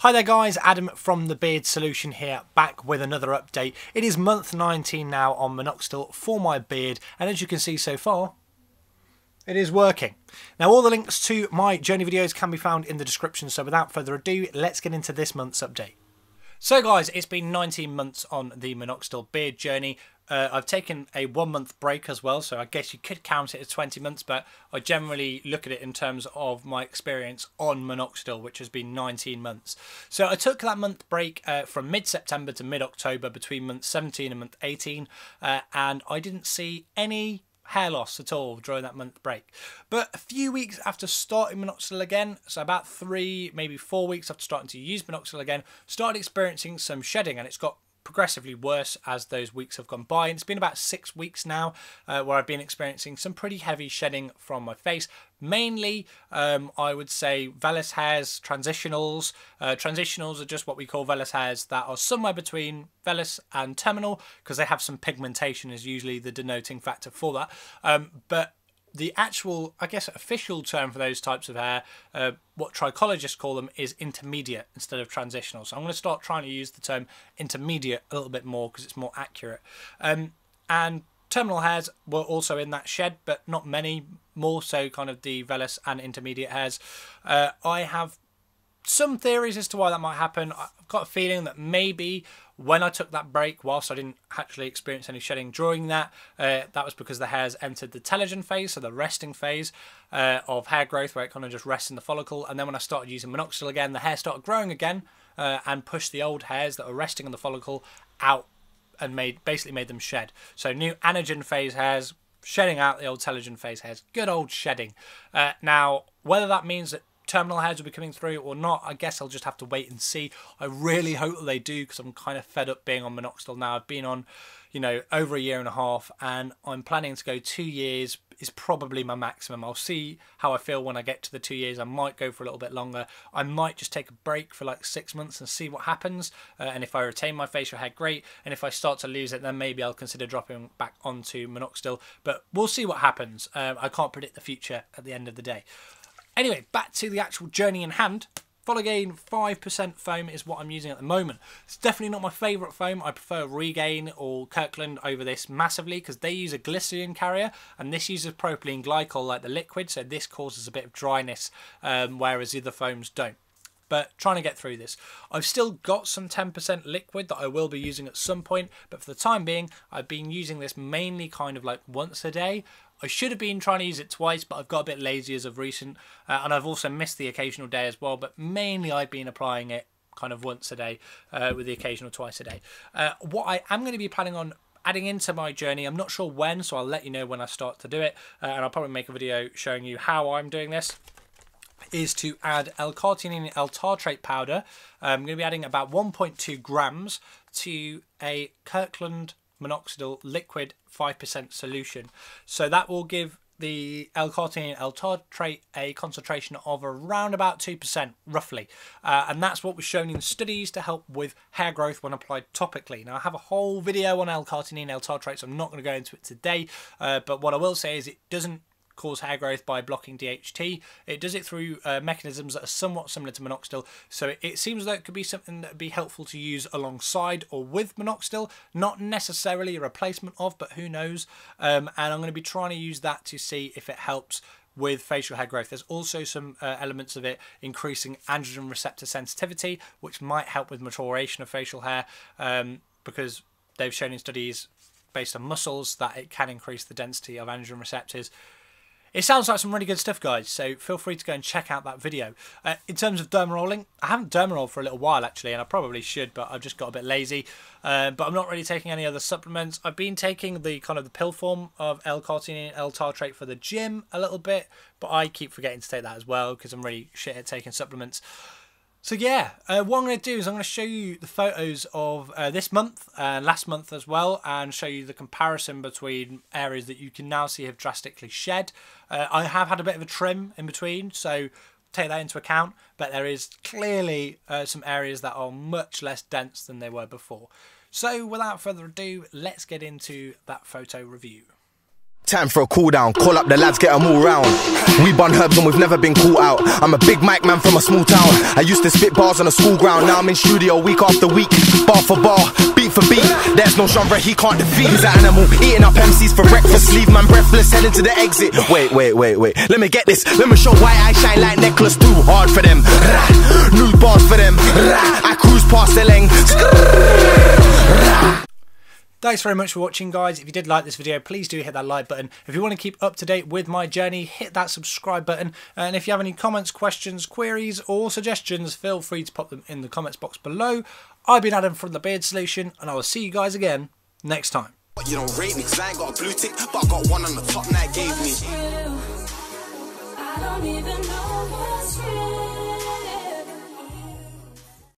Hi there guys, Adam from the Beard Solution here, back with another update. It is month 19 now on Minoxidil for my beard, and as you can see so far, it is working. Now all the links to my journey videos can be found in the description, so without further ado, let's get into this month's update. So guys, it's been 19 months on the Minoxidil beard journey. I've taken a 1 month break as well, so I guess you could count it as 20 months, but I generally look at it in terms of my experience on Minoxidil, which has been 19 months. So I took that month break from mid-September to mid-October, between month 17 and month 18, and I didn't see any hair loss at all during that month break. But a few weeks after starting Minoxidil again, so about 3, maybe 4 weeks after starting to use Minoxidil again, started experiencing some shedding, and it's got progressively worse as those weeks have gone by. And it's been about 6 weeks now where I've been experiencing some pretty heavy shedding from my face. Mainly, I would say vellus hairs, transitionals. Transitionals are just what we call vellus hairs that are somewhere between vellus and terminal, because they have some pigmentation is usually the denoting factor for that. But the actual, I guess, official term for those types of hair, what trichologists call them, is intermediate instead of transitional. So I'm going to start trying to use the term intermediate a little bit more because it's more accurate. And terminal hairs were also in that shed, but not many, more so kind of the vellus and intermediate hairs. I have some theories as to why that might happen. I've got a feeling that maybe when I took that break, whilst I didn't actually experience any shedding during that, that was because the hairs entered the telogen phase, so the resting phase of hair growth, where it kind of just rests in the follicle. And then when I started using Minoxidil again, the hair started growing again and pushed the old hairs that were resting in the follicle out and basically made them shed. So new anagen phase hairs shedding out the old telogen phase hairs. Good old shedding. Now, whether that means that terminal hairs will be coming through or not, I guess I'll just have to wait and see. I really hope that they do, because I'm kind of fed up being on Minoxidil now. I've been on, over 1.5 years, and I'm planning to go 2 years is probably my maximum. I'll see how I feel when I get to the 2 years. I might go for a little bit longer. I might just take a break for like 6 months and see what happens. And if I retain my facial hair, great. And if I start to lose it, then maybe I'll consider dropping back onto Minoxidil. But we'll see what happens. I can't predict the future at the end of the day. Anyway, back to the actual journey in hand. Rogaine 5% foam is what I'm using at the moment. It's definitely not my favourite foam. I prefer Regaine or Kirkland over this massively, because they use a glycerin carrier and this uses propylene glycol like the liquid, so this causes a bit of dryness, whereas the other foams don't. But trying to get through this. I've still got some 10% liquid that I will be using at some point, but for the time being, I've been using this mainly kind of like once a day. I should have been trying to use it twice, but I've got a bit lazy as of recent, and I've also missed the occasional day as well, but mainly I've been applying it kind of once a day, with the occasional twice a day. What I am going to be planning on adding into my journey, I'm not sure when, so I'll let you know when I start to do it, and I'll probably make a video showing you how I'm doing this, is to add L-carnitine L-tartrate powder. I'm going to be adding about 1.2 grams to a Kirkland Minoxidil liquid 5% solution. So that will give the L-carnitine L-tartrate a concentration of around about 2% roughly, and that's what was shown in studies to help with hair growth when applied topically. Now I have a whole video on L-carnitine L-tartrate, so I'm not going to go into it today, but what I will say is it doesn't cause hair growth by blocking DHT. It does it through mechanisms that are somewhat similar to Minoxidil, so it seems like it could be something that would be helpful to use alongside or with Minoxidil, not necessarily a replacement of, but who knows. And I'm going to be trying to use that to see if it helps with facial hair growth. There's also some elements of it increasing androgen receptor sensitivity, which might help with maturation of facial hair, because they've shown in studies based on muscles that it can increase the density of androgen receptors. It sounds like some really good stuff, guys, so feel free to go and check out that video. In terms of dermarolling, I haven't dermarolled for a little while actually, and I probably should, but I've just got a bit lazy. But I'm not really taking any other supplements. I've been taking the kind of the pill form of L-carnitine L-tartrate for the gym a little bit, but I keep forgetting to take that as well because I'm really shit at taking supplements. So yeah, what I'm going to do is I'm going to show you the photos of this month and last month as well, and show you the comparison between areas that you can now see have drastically shed. I have had a bit of a trim in between, so take that into account, but there is clearly some areas that are much less dense than they were before. So without further ado, let's get into that photo review. Time for a cool down. Call up the lads, get them all round. We bun herbs and we've never been caught out. I'm a big mic man from a small town. I used to spit bars on a school ground. Now I'm in studio week after week, bar for bar, beat for beat. There's no genre he can't defeat. He's an animal eating up MCs for breakfast. Leave man breathless, heading to the exit. Wait. Let me get this. Let me show why I shine like necklace. Too hard for them. New bars for them. I cruise past the length. Thanks very much for watching, guys. If you did like this video, please do hit that like button. If you want to keep up to date with my journey, hit that subscribe button. And if you have any comments, questions, queries or suggestions, feel free to pop them in the comments box below. I've been Adam from The Beard Solution, and I will see you guys again next time. You don't rate me 'cause I ain't got a blue tick, but I got one on the top that gave me. I don't even know what's real.